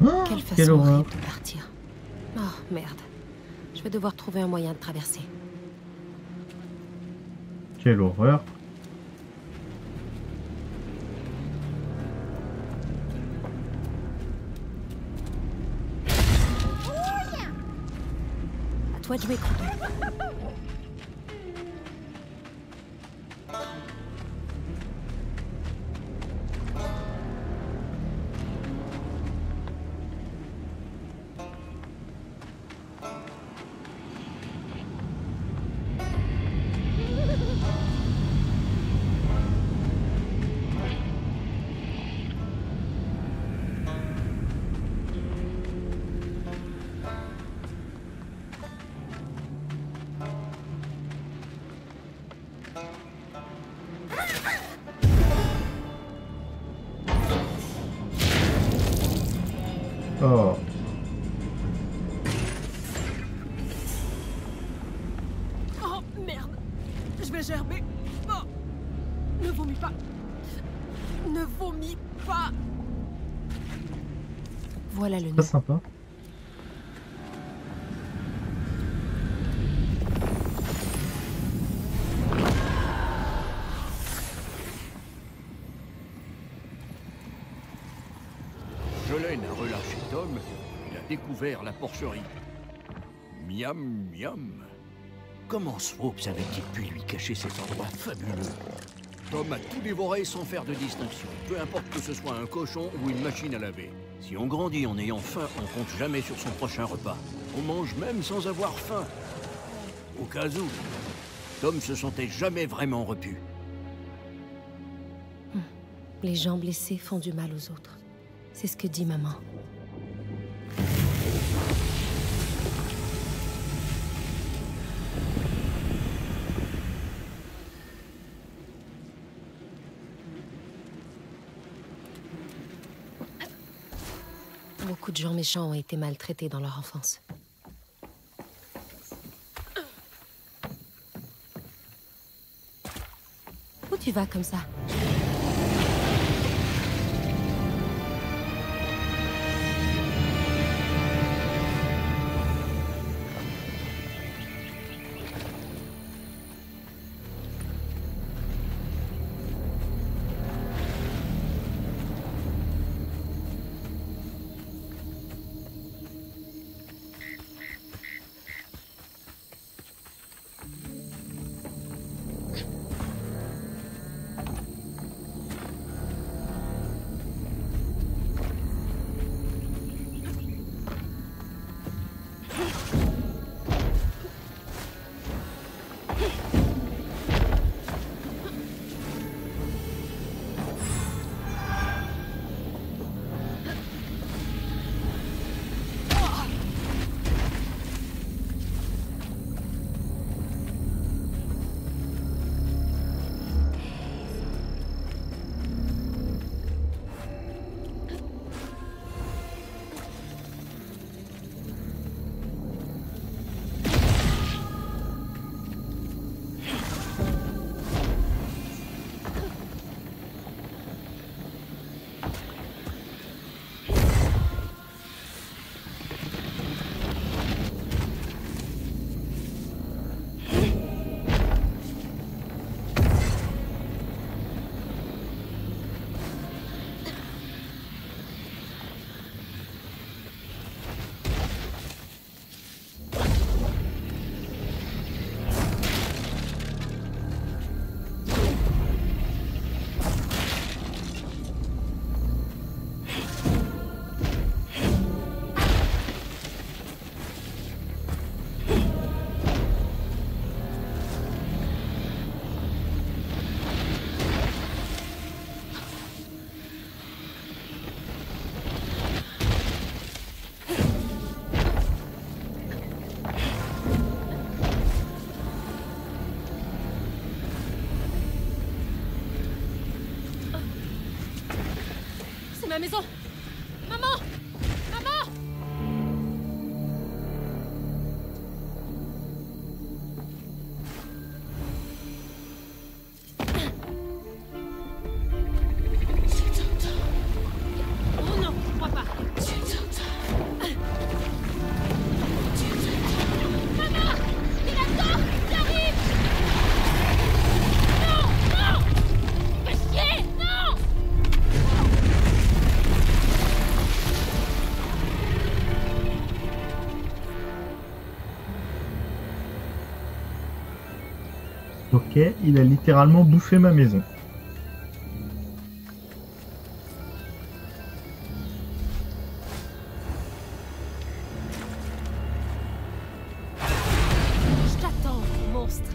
Oh, Quelle façon quelle horreur. horrible de partir. Oh merde. Je vais devoir trouver un moyen de traverser. Quelle horreur. À toi de jouer, Crouton. Oh. Oh merde. Je vais gerber. Oh. Ne vomis pas. Ne vomis pas. Voilà le Très nœud. sympa. Jolene a relâché Tom, il a découvert la porcherie. Miam, miam. Comment Swoops avait-il pu lui cacher cet endroit fabuleux? Tom a tout dévoré sans faire de distinction, peu importe que ce soit un cochon ou une machine à laver. Si on grandit en ayant faim, on compte jamais sur son prochain repas. On mange même sans avoir faim. Au cas où, Tom se sentait jamais vraiment repu. Les gens blessés font du mal aux autres. C'est ce que dit maman. Beaucoup de gens méchants ont été maltraités dans leur enfance. Où tu vas comme ça? ma maison. Maman! Maman! Oh non, je crois pas. Maman! Il attend! J'arrive! Non! Non! Fais chier! Non! Ok, il a littéralement bouffé ma maison. Je t'attends, monstre.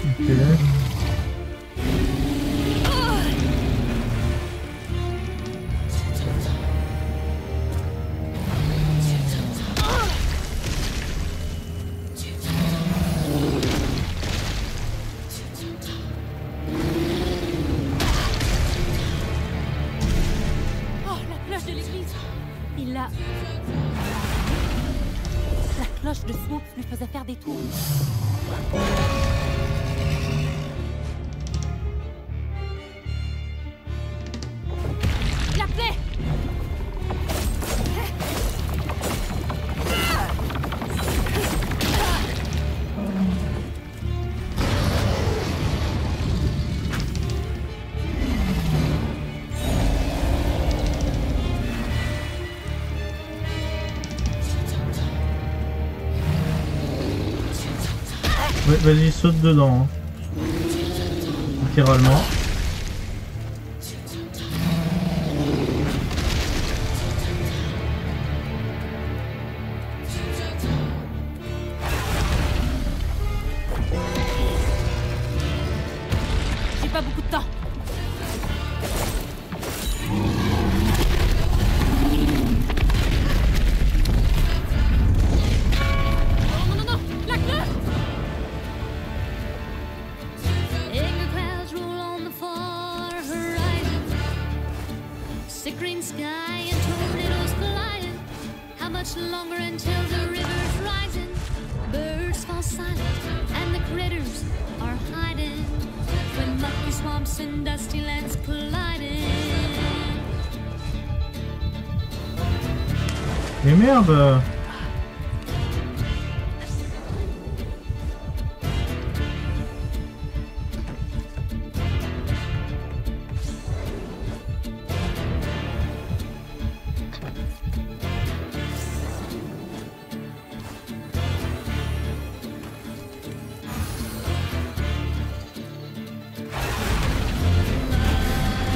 Ok. Oh, la cloche de l'église. Il l'a... La cloche de Swoops lui faisait faire des tours. La plaie! Ouais, vas-y, saute dedans. Hein. Littéralement. J'ai pas beaucoup de temps. Non, non, non, la cloche! Ignorant clouds roll on the far horizon. Sick green sky and tornadoes colliding. How much longer until the river's rising? Birds fall silent and the critters are hiding. When mucky swamps and dusty lands colliding. Mais merde!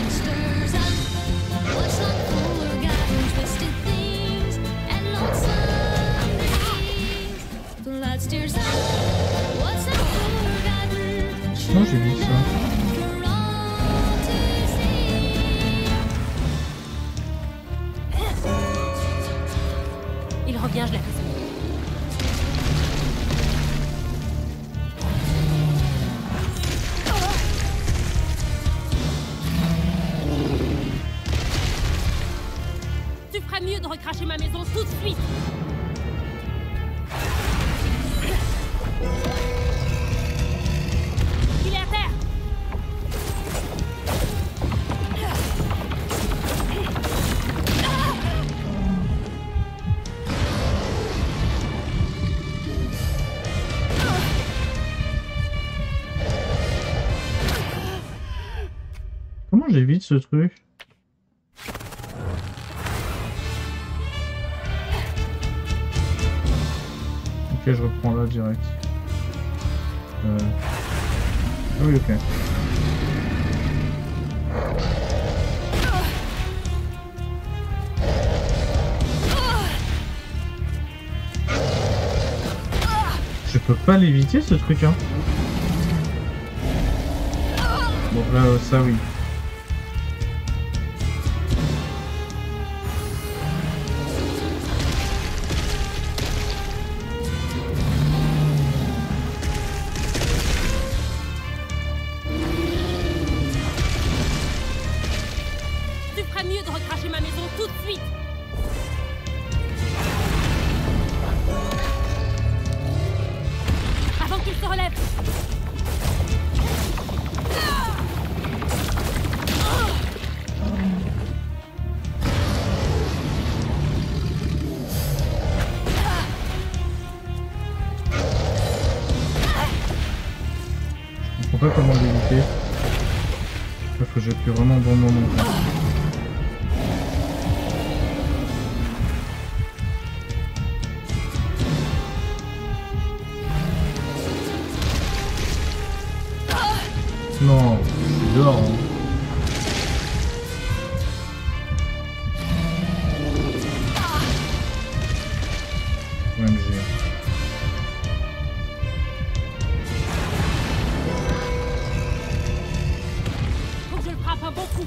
Stirs up what's unforgotten, twisted things and lonesome dreams. The light stirs up what's unforgotten. Non, j'ai vu ça. For all to see. Il revient, je l'ai fait. Tu ferais mieux de recracher ma maison tout de suite. Il est à terre. Comment j'évite ce truc? Ok, je reprends là direct. Ah oui, ok. Je peux pas l'éviter ce truc, hein. Bon, là, ça oui. comprends pas comment l'éviter. Il faut que j'appuie vraiment au bon moment. Non, je suis dehors. Hein. OMG. Faut que je le frappe un bon coup.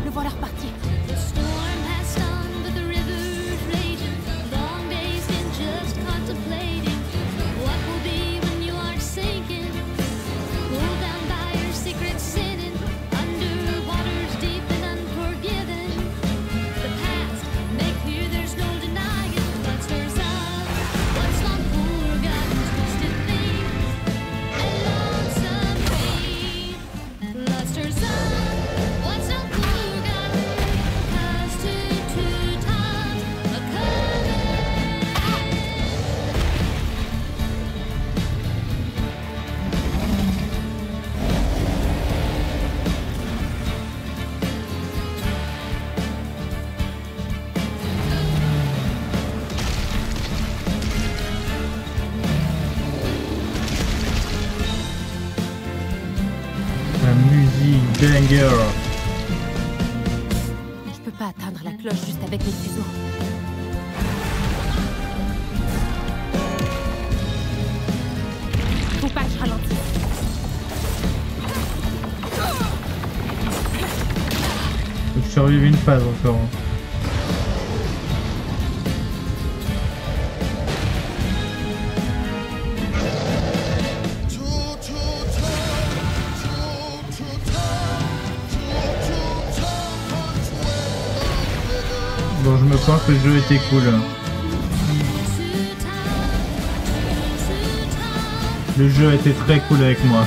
Le voilà reparti. The storm has stung, but the river's raging. Long days spent just contemplating what will be when you are sinking. Pulled down by your secret sinning, under waters deep and unforgiven. The past may clear, there's no denying what stirs up what's long forgotten, twisted things and lonesome pain. Love stirs up what's long forgotten, 'cause two times a coming. La musique banger. Je peux pas atteindre la cloche juste avec mes fuseaux. Faut pas que je ralentisse. Faut que je survive une phase encore. Hein. Bon, je me pense que le jeu était cool. Le jeu était très cool avec moi.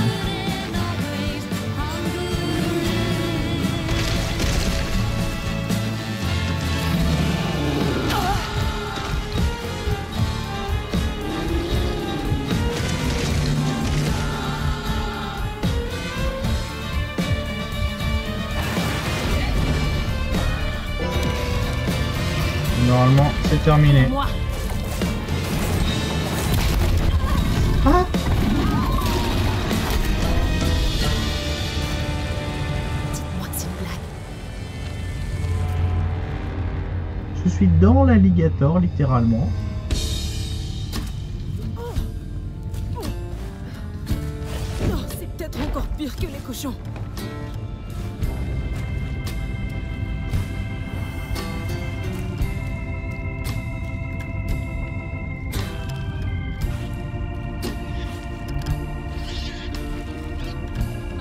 Normalement, c'est terminé. Moi. Ah! Dites-moi que c'est une blague. Je suis dans l'alligator, littéralement. Non, c'est peut-être encore pire que les cochons.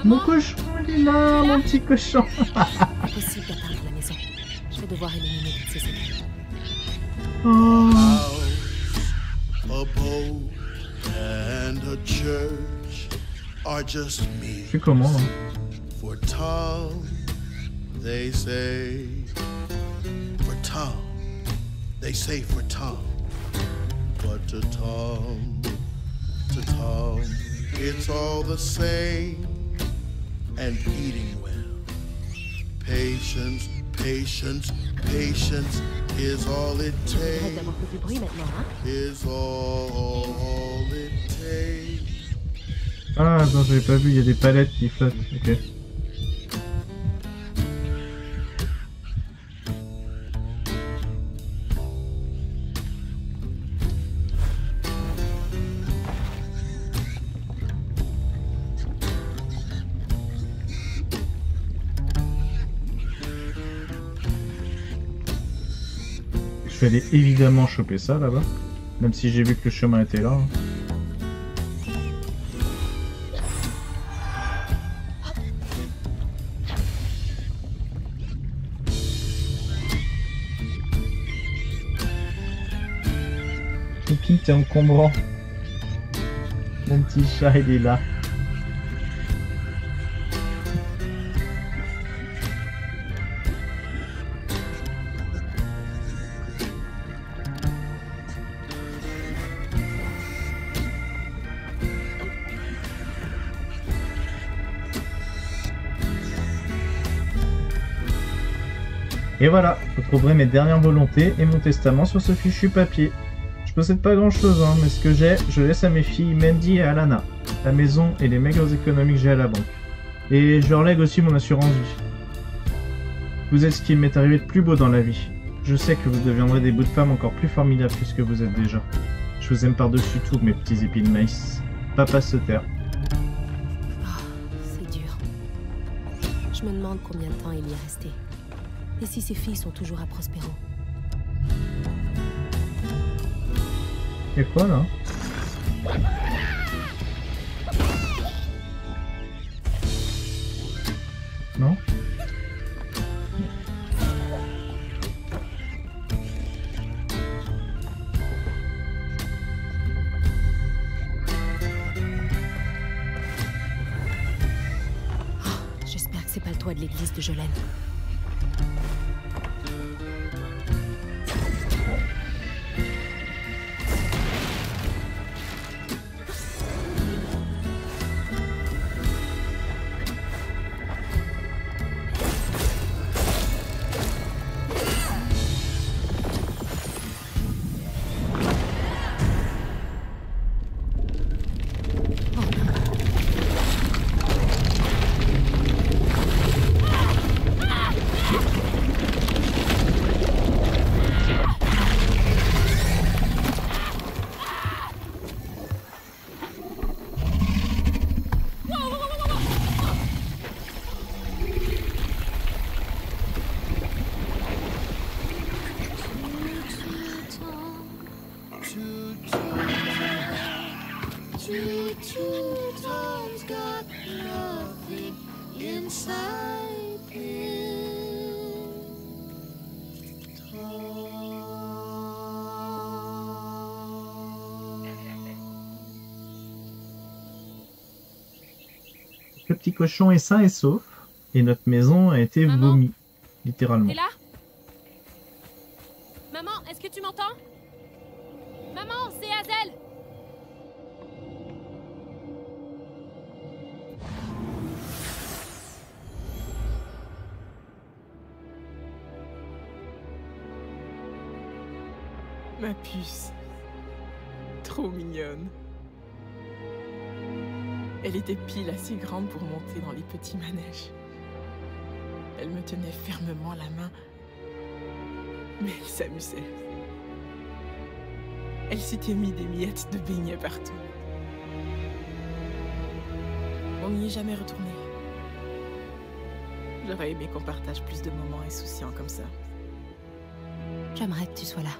Mon cochon, il est là, mon petit cochon. Impossible d'atteindre la maison. Je vais devoir éliminer toutes ces étapes. Oh. A boat and a church are just me. C'est comment hein? For Tom, they say. For Tom, they say for Tom. But to Tom, it's all the same. And eating well. Patience, patience, patience is all it Arrête d'avoir takes. fait du bruit maintenant, hein? Is all it takes. Ah, attends, j'avais pas vu, il y a des palettes qui flottent. Ok. Je vais aller évidemment choper ça là-bas, même si j'ai vu que le chemin était là. Hein. Pépine, t'es encombrant. Mon petit chat, il est là. Et voilà, vous trouverez mes dernières volontés et mon testament sur ce fichu papier. Je possède pas grand chose, hein, mais ce que j'ai, je laisse à mes filles Mandy et Alana. La maison et les maigres économies que j'ai à la banque. Et je leur lègue aussi mon assurance vie. Vous êtes ce qu'il m'est arrivé de plus beau dans la vie. Je sais que vous deviendrez des bouts de femmes encore plus formidables que ce que vous êtes déjà. Je vous aime par-dessus tout, mes petits épis de maïs. Papa se taire. C'est dur. Je me demande combien de temps il y est resté. Et si ses filles sont toujours à Prospero. Y'a quoi là? Non? J'espère que c'est pas le toit de l'église de Jolene. Le petit cochon est sain et sauf, et notre maison a été Maman, vomi, littéralement. t'es là? Maman, est-ce que tu m'entends? Maman, c'est Hazel! Ma puce. Trop mignonne. Elle était pile assez grande pour monter dans les petits manèges. Elle me tenait fermement la main, mais elle s'amusait. Elle s'était mis des miettes de beignets partout. On n'y est jamais retourné. J'aurais aimé qu'on partage plus de moments insouciants comme ça. J'aimerais que tu sois là.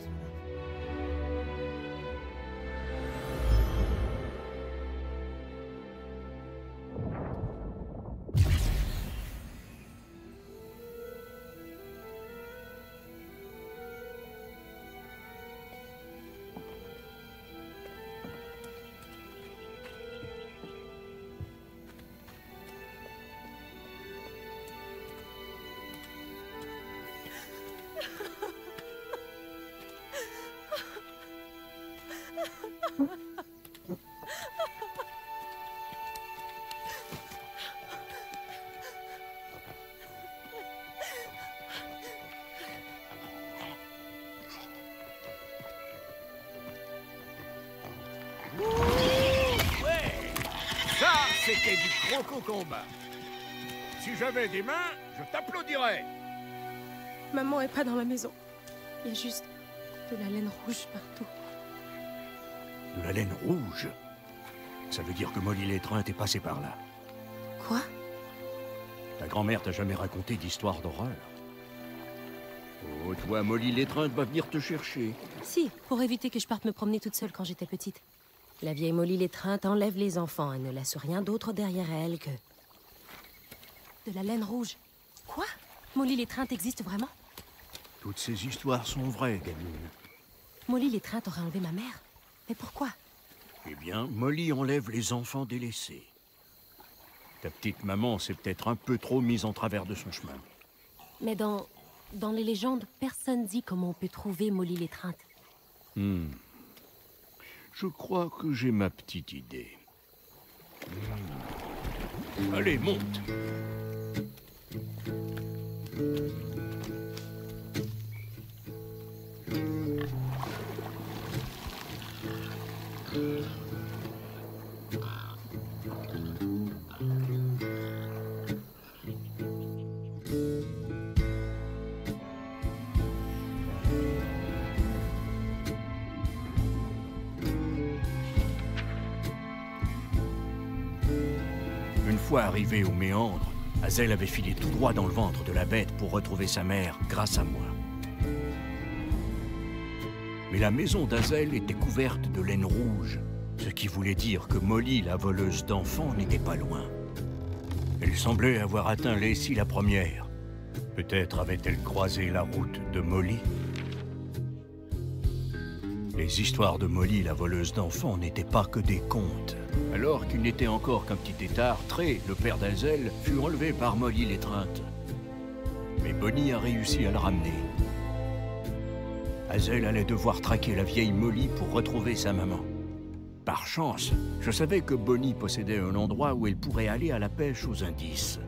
C'était du croco combat. Si j'avais des mains, je t'applaudirais. Maman est pas dans la maison. Il y a juste de la laine rouge partout. De la laine rouge? Ça veut dire que Molly l'étreinte est passée par là. Quoi? Ta grand-mère t'a jamais raconté d'histoire d'horreur? Oh, toi, Molly l'étreinte va venir te chercher. Si, pour éviter que je parte me promener toute seule quand j'étais petite. La vieille Molly l'étreinte enlève les enfants et ne laisse rien d'autre derrière elle que... de la laine rouge. Quoi? Molly l'étreinte existe vraiment? Toutes ces histoires sont vraies, gamine. Molly l'étreinte aurait enlevé ma mère? Mais pourquoi? Eh bien, Molly enlève les enfants délaissés. Ta petite maman s'est peut-être un peu trop mise en travers de son chemin. Mais dans les légendes, personne dit comment on peut trouver Molly l'étreinte. Je crois que j'ai ma petite idée. Allez, monte. Une fois arrivé au méandre, Hazel avait filé tout droit dans le ventre de la bête pour retrouver sa mère grâce à moi. Mais la maison d'Hazel était couverte de laine rouge, ce qui voulait dire que Molly, la voleuse d'enfants, n'était pas loin. Elle semblait avoir atteint Lacey la première. Peut-être avait-elle croisé la route de Molly. Les histoires de Molly, la voleuse d'enfants, n'étaient pas que des contes. Alors qu'il n'était encore qu'un petit tétard, Trey, le père d'Hazel, fut enlevé par Molly l'étreinte. Mais Bonnie a réussi à le ramener. Hazel allait devoir traquer la vieille Molly pour retrouver sa maman. Par chance, je savais que Bonnie possédait un endroit où elle pourrait aller à la pêche aux indices.